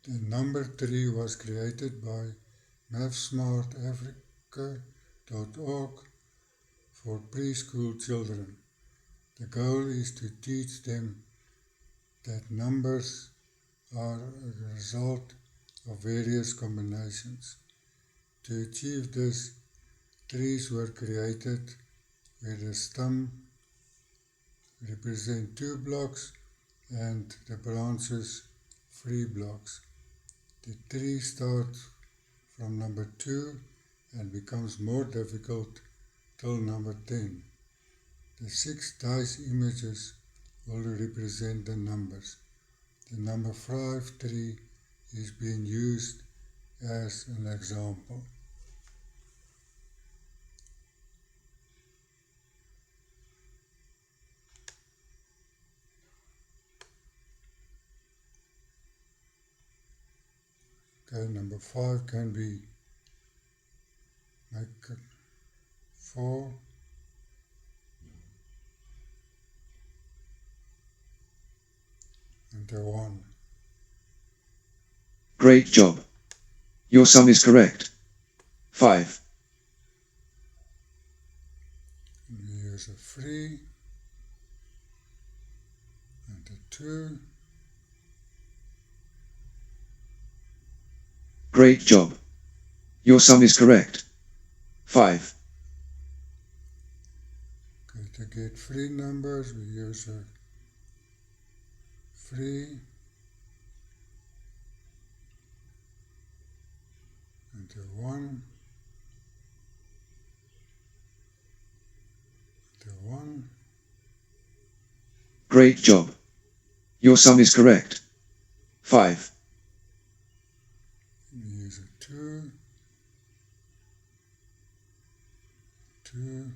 The number 3 was created by mathsmartafrica.org for preschool children. The goal is to teach them that numbers are a result of various combinations. To achieve this, trees were created where the stem represents 2 blocks and the branches 3 blocks. The tree starts from number 2 and becomes more difficult till number 10. The 6 dice images will represent the numbers. The number 5 tree is being used as an example. Okay, number 5 can be make it 4 and a 1. Great job. Your sum is correct. 5. And we use a 3 and a 2. Great job. Your sum is correct. 5. Okay, to get 3 numbers we use a 3 and a 1 and a 1. Great job. Your sum is correct. 5. We use a 2, 2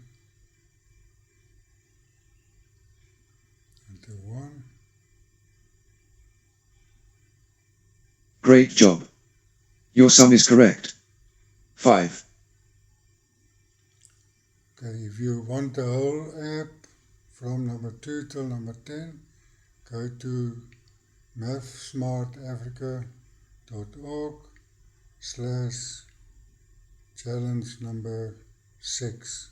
and a 1. Great job. Your sum is correct. 5. Okay, if you want the whole app from number 2 till number 10, go to mathsmartafrica.org/challenge number 6.